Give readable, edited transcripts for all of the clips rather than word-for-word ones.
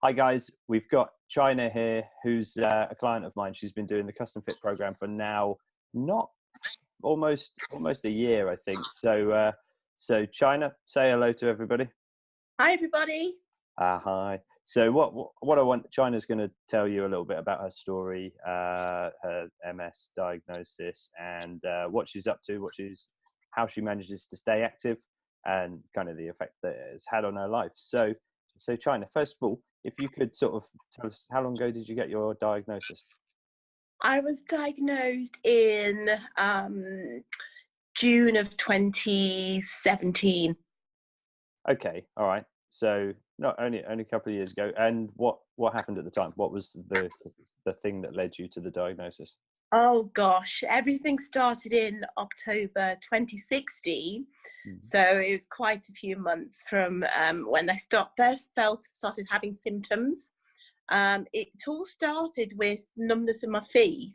Hi guys, we've got Chyna here, who's a client of mine. She's been doing the custom fit program for now, not almost a year, I think. So Chyna, say hello to everybody. Hi, everybody. Hi. So what I want, Chyna's going to tell you a little bit about her story, her MS diagnosis, and what she's up to, how she manages to stay active, and kind of the effect that it has had on her life. So Chyna, first of all, if you could sort of tell us, how long ago did you get your diagnosis? I was diagnosed in June of 2017. Okay, all right. So not only a couple of years ago. And what happened at the time? What was the thing that led you to the diagnosis? Oh gosh, everything started in October 2016. So it was quite a few months from when I started having symptoms. It all started with numbness in my feet.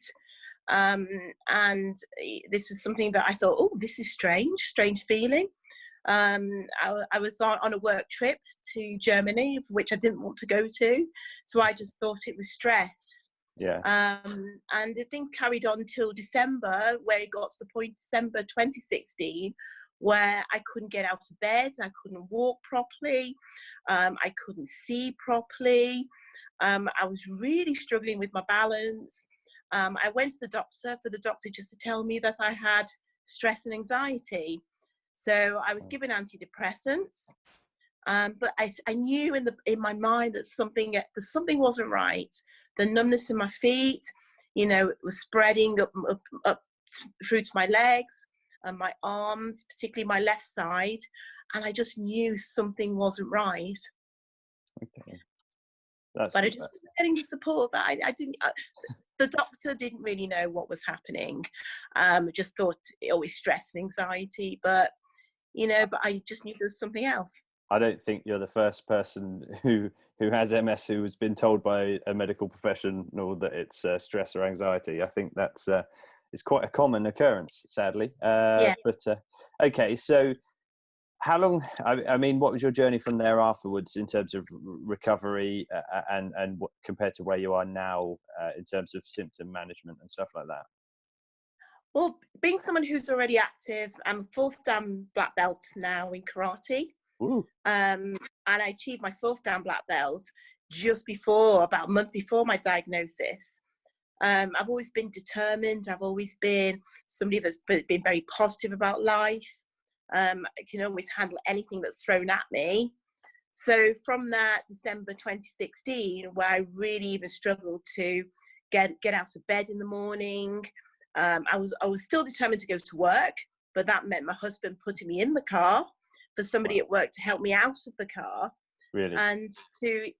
And this was something that I thought, oh, this is strange feeling. I was on a work trip to Germany, which I didn't want to go to. So I just thought it was stress. Yeah. And the thing carried on till December, where it got to the point, December 2016, where I couldn't get out of bed, I couldn't walk properly, I couldn't see properly. I was really struggling with my balance. I went to the doctor for the doctor just to tell me that I had stress and anxiety. So I was given antidepressants, but I knew in my mind that something wasn't right. The numbness in my feet, it was spreading up through to my legs and my arms, particularly my left side, and I just knew something wasn't right. Okay. But I just wasn't getting the support that I didn't. The doctor didn't really know what was happening. Just thought it always stress and anxiety, but I just knew there was something else. I don't think you're the first person who has MS who has been told by a medical professional that it's stress or anxiety. I think that's it's quite a common occurrence, sadly. Yeah. But okay, so how long? I mean, what was your journey from there afterwards in terms of recovery and what, compared to where you are now in terms of symptom management and stuff like that? Well, being someone who's already active, I'm a fourth dan black belt now in karate. And I achieved my fourth dan black belt just about a month before my diagnosis. I've always been determined. I've always been somebody that's been very positive about life. I can always handle anything that's thrown at me. So from that December 2016, where I really even struggled to get out of bed in the morning, I was still determined to go to work, but that meant my husband putting me in the car for somebody at work to help me out of the car. Really? And to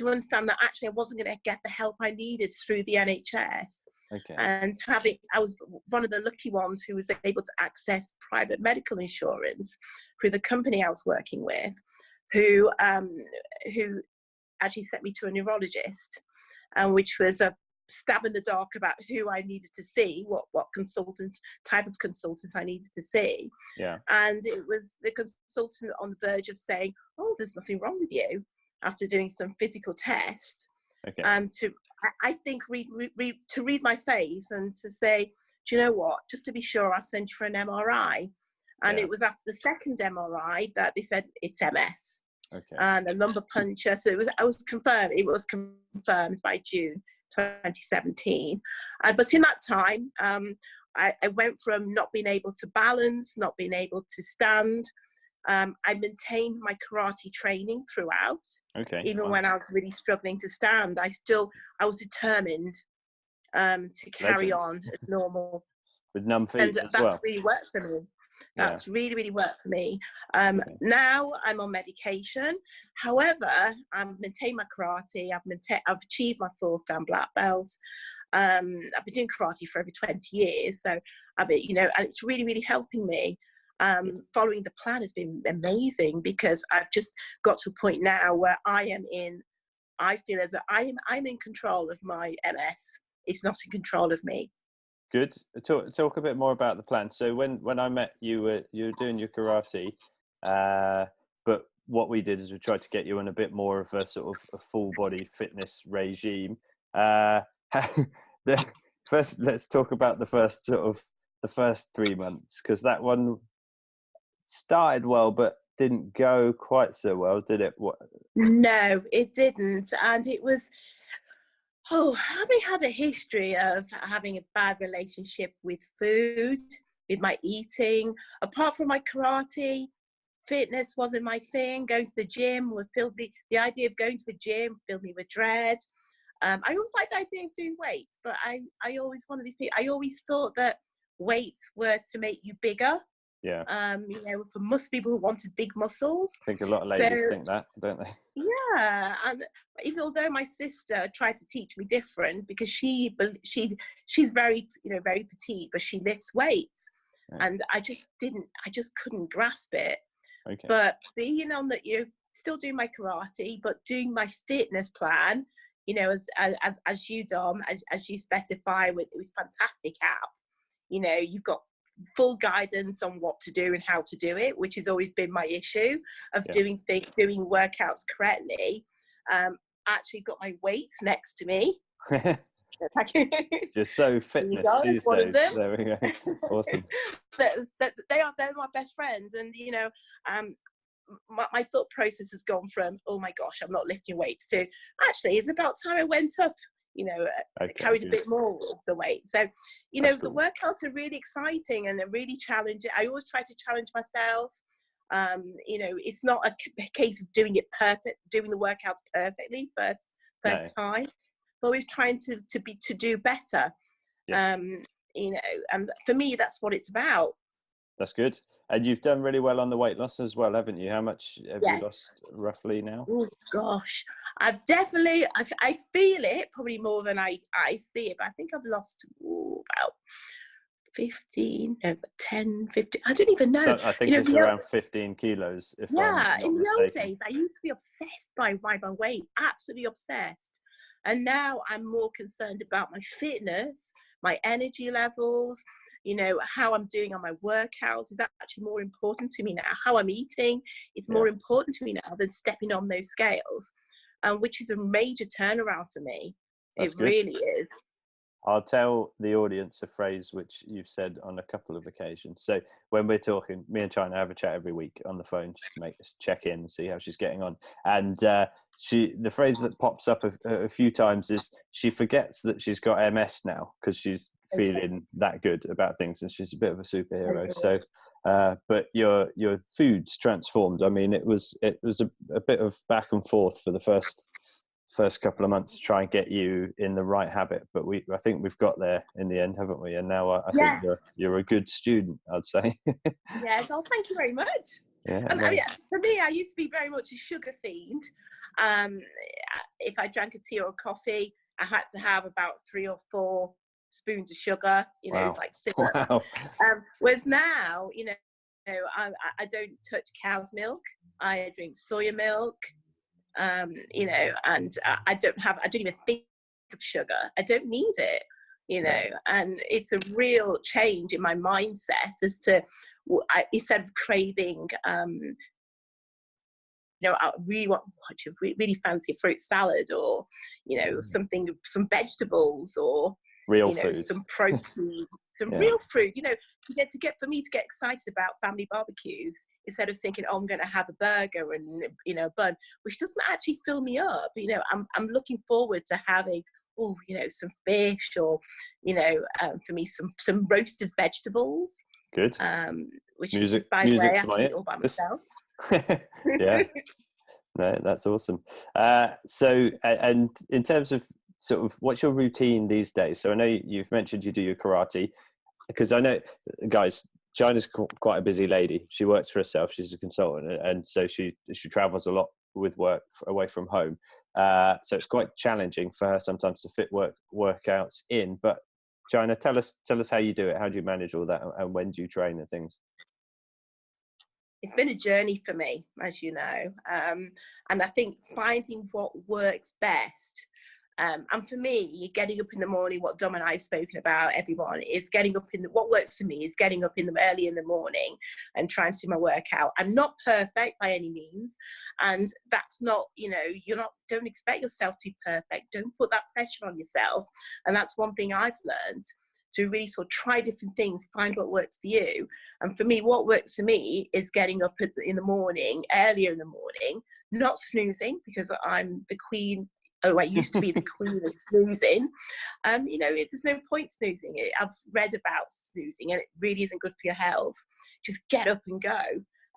understand that actually I wasn't going to get the help I needed through the NHS. Okay. And I was one of the lucky ones who was able to access private medical insurance through the company I was working with, who actually sent me to a neurologist, which was a stab in the dark about who I needed to see, what type of consultant I needed to see. Yeah. And it was the consultant on the verge of saying, oh, there's nothing wrong with you, after doing some physical tests. Okay. I think to read my face and to say, do you know what, just to be sure, I'll send you for an MRI. And It was after the second MRI that they said it's MS. Okay. And a lumbar puncture. So it was confirmed by June 2017. But in that time, I went from not being able to balance, not being able to stand. I maintained my karate training throughout. Okay. Even when I was really struggling to stand, I was determined to carry on as normal. With numb feet and as that's well. really worked for me. That's really, really worked for me. Now I'm on medication. However, I've maintained my karate. I've achieved my fourth dan black belt. I've been doing karate for over 20 years. So and it's really, really helping me. Following the plan has been amazing, because I've just got to a point now where I feel as though I'm in control of my MS. It's not in control of me. Good. Talk a bit more about the plan. So when I met you, you were doing your karate, but what we did is we tried to get you on a bit more of a sort of a full body fitness regime. The first, let's talk about the first 3 months, because that one started well but didn't go quite so well, did it? No, it didn't. And it was, having had a history of having a bad relationship with food, with my eating, apart from my karate, fitness wasn't my thing. Going to the gym would fill me, the idea of going to the gym filled me with dread. I always liked the idea of doing weights, but I always one of these people, I always thought that weights were to make you bigger. Yeah. For most people who wanted big muscles. I think a lot of ladies think that, don't they? Yeah, and even although my sister tried to teach me different, because she's very very petite, but she lifts weights, and I just couldn't grasp it. Okay. But being on that, still doing my karate, but doing my fitness plan, as you Dom, as you specify with fantastic app, you've got full guidance on what to do and how to do it, which has always been my issue of doing workouts correctly. Actually got my weights next to me. Just so fitness these days. There we go. Awesome. They're my best friends, and my thought process has gone from, oh my gosh, I'm not lifting weights, to actually it's about time I went up, carried a bit more of the weight. So the workouts are really exciting and they're really challenging. I always try to challenge myself. It's not a case of doing the workouts perfectly first time, but always trying to do better. And for me, that's what it's about. That's good. And you've done really well on the weight loss as well, haven't you? How much have you lost roughly now? Oh gosh, I feel it probably more than I see it, but I think I've lost about 10, 15, I don't even know. So I think it's around 15 kilos. In the old days, I used to be obsessed by my weight, absolutely obsessed. And now I'm more concerned about my fitness, my energy levels, how I'm doing on my workouts is actually more important to me now. How I'm eating is more important to me now than stepping on those scales, which is a major turnaround for me. It really is. I'll tell the audience a phrase which you've said on a couple of occasions. So when we're talking, me and Chyna have a chat every week on the phone just to make us check in and see how she's getting on. And the phrase that pops up a few times is she forgets that she's got MS now because she's feeling that good about things, and she's a bit of a superhero. So, but your food's transformed. I mean, it was a bit of back and forth for the first couple of months to try and get you in the right habit, but I think we've got there in the end, haven't we? And now I think you're a good student, I'd say. Yes, thank you very much. Yeah, for me, I used to be very much a sugar fiend. If I drank a tea or a coffee, I had to have about 3 or 4 spoons of sugar. It's like syrup. Wow. Whereas now, I don't touch cow's milk. I drink soya milk. And I don't even think of sugar. I don't need it, and it's a real change in my mindset as to, instead of craving, I really want a really fancy fruit salad, or, some vegetables, or real food, some protein, some real fruit, for me to get excited about family barbecues, instead of thinking, I'm going to have a burger and, a bun, which doesn't actually fill me up. I'm looking forward to having, some fish, or, for me, some roasted vegetables. Good. Which, music by the way, to my I eat all by myself. Yeah. No, that's awesome. So, and in terms of sort of what's your routine these days? So I know you've mentioned you do your karate, because I know, guys, Chyna's quite a busy lady. She works for herself. She's a consultant, and so she travels a lot with work away from home. So it's quite challenging for her sometimes to fit workouts in. But Chyna, tell us how you do it. How do you manage all that, and when do you train and things? It's been a journey for me, as you know, and I think finding what works best. And for me, getting up in the morning, what Dom and I have spoken about, everyone, is getting up what works for me is getting up early in the morning and trying to do my workout. I'm not perfect by any means. And that's not, don't expect yourself to be perfect. Don't put that pressure on yourself. And that's one thing I've learned, to really sort of try different things, find what works for you. And for me, what works for me is getting up in the morning, earlier in the morning, not snoozing, because I'm the queen. Oh, I used to be the queen of snoozing. There's no point snoozing. I've read about snoozing, and it really isn't good for your health. Just get up and go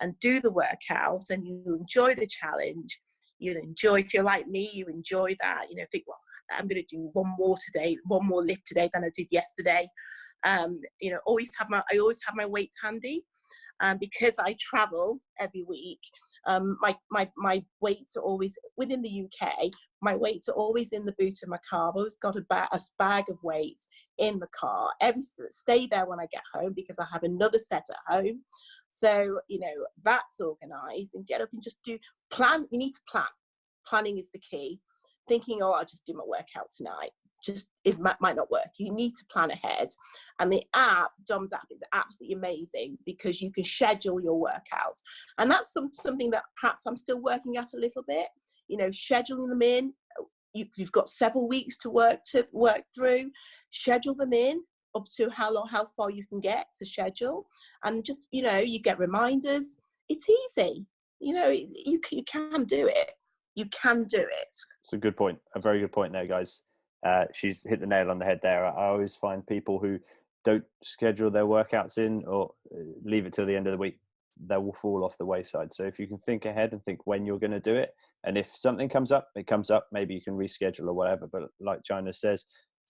and do the workout, and you enjoy the challenge. You'll enjoy, if you're like me, you enjoy that. Think, well, I'm going to do one more lift today than I did yesterday. I always have my weights handy, because I travel every week. My weights are always within the UK. My weights are always in the boot of my car. I've always got a bag of weights in the car. Stay there when I get home, because I have another set at home. So that's organised, and get up and just plan. You need to plan. Planning is the key. Thinking, oh, I'll just do my workout tonight, might not work. You need to plan ahead. And the Dom's app, is absolutely amazing, because you can schedule your workouts. And that's something that perhaps I'm still working at a little bit, scheduling them in. You've got several weeks to work through. Schedule them in up to how far you can get to schedule. And just, you get reminders. It's easy. You can do it. You can do it. It's a good point. A very good point there, guys. She's hit the nail on the head there. I always find people who don't schedule their workouts in, or leave it till the end of the week, they will fall off the wayside. So if you can think ahead and think when you're going to do it, and if something comes up, it comes up, maybe you can reschedule or whatever. But like Chyna says,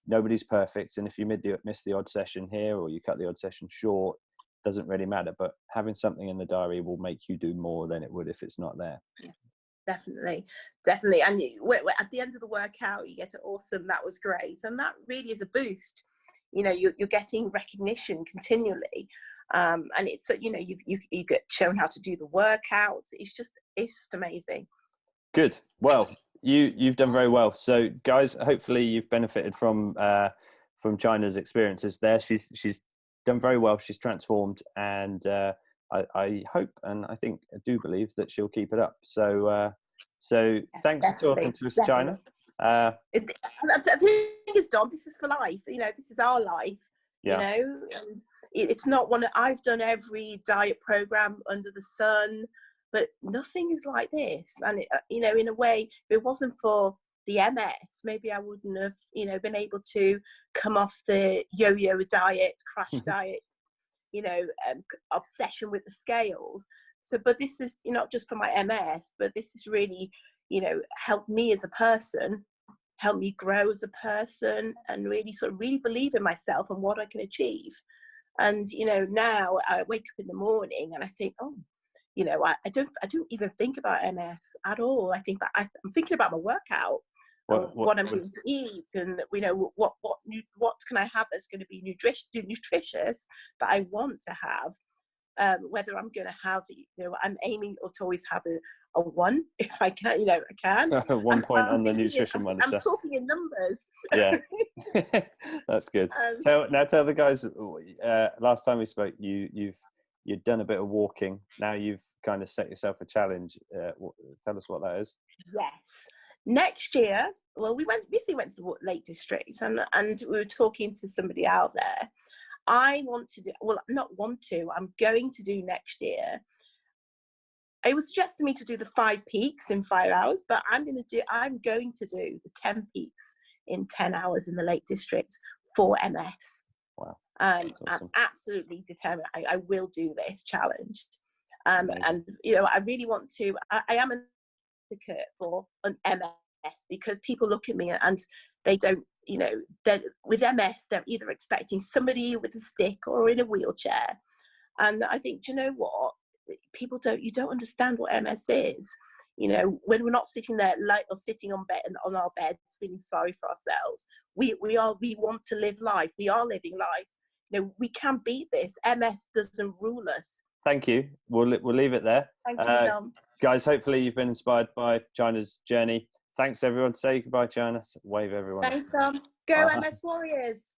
nobody's perfect. And if you miss the odd session here, or you cut the odd session short, doesn't really matter. But having something in the diary will make you do more than it would if it's not there. Yeah. Definitely. And at the end of the workout, you get an awesome, that was great. And that really is a boost. You're getting recognition continually. And it's, you get shown how to do the workouts. It's just amazing. Good. Well, you've done very well. So guys, hopefully you've benefited from Chyna's experiences there. She's done very well. She's transformed, and I hope, and I do believe that she'll keep it up. So yes, thanks for talking to us, Chyna. The thing is, Dom, this is for life. This is our life. Yeah. And it's not one. I've done every diet program under the sun, but nothing is like this. And in a way, if it wasn't for the MS, maybe I wouldn't have, been able to come off the yo-yo diet, crash diet. Obsession with the scales. So, but this is not just for my MS, but this is really, helped me as a person, help me grow as a person, and really really believe in myself and what I can achieve. And now I wake up in the morning and I think, oh, I don't even think about MS at all. I think that I'm thinking about my workout. What I'm going to eat, and what can I have that's going to be nutritious that I want to have. Whether I'm going to have, I'm aiming to always have a 1 if I can. I can. 1 point on the nutrition monitor. I'm talking in numbers. Yeah, that's good. Tell the guys. Last time we spoke, you'd done a bit of walking. Now you've kind of set yourself a challenge. Tell us what that is. Yes. Next year, well, we recently went to the Lake District, and we were talking to somebody out there. I want to do, well, not want to, I'm going to do next year. It was suggested to me to do the 5 peaks in 5 hours, but I'm going to do the 10 peaks in 10 hours in the Lake District for MS. Wow. Awesome. I'm absolutely determined. I will do this challenge. And, I really want to, I am an advocate for an MS, because people look at me and they don't, with MS, they're either expecting somebody with a stick or in a wheelchair. And I think, do you know what? You don't understand what MS is. When we're not sitting there or sitting on our beds feeling sorry for ourselves, we want to live life. We are living life. We can beat this. MS doesn't rule us. Thank you. We'll leave it there. Thank you, Tom. Guys, hopefully you've been inspired by Chyna's journey. Thanks everyone. Say goodbye, Chyna. Wave everyone. Thanks, Tom. Go Bye. MS Warriors.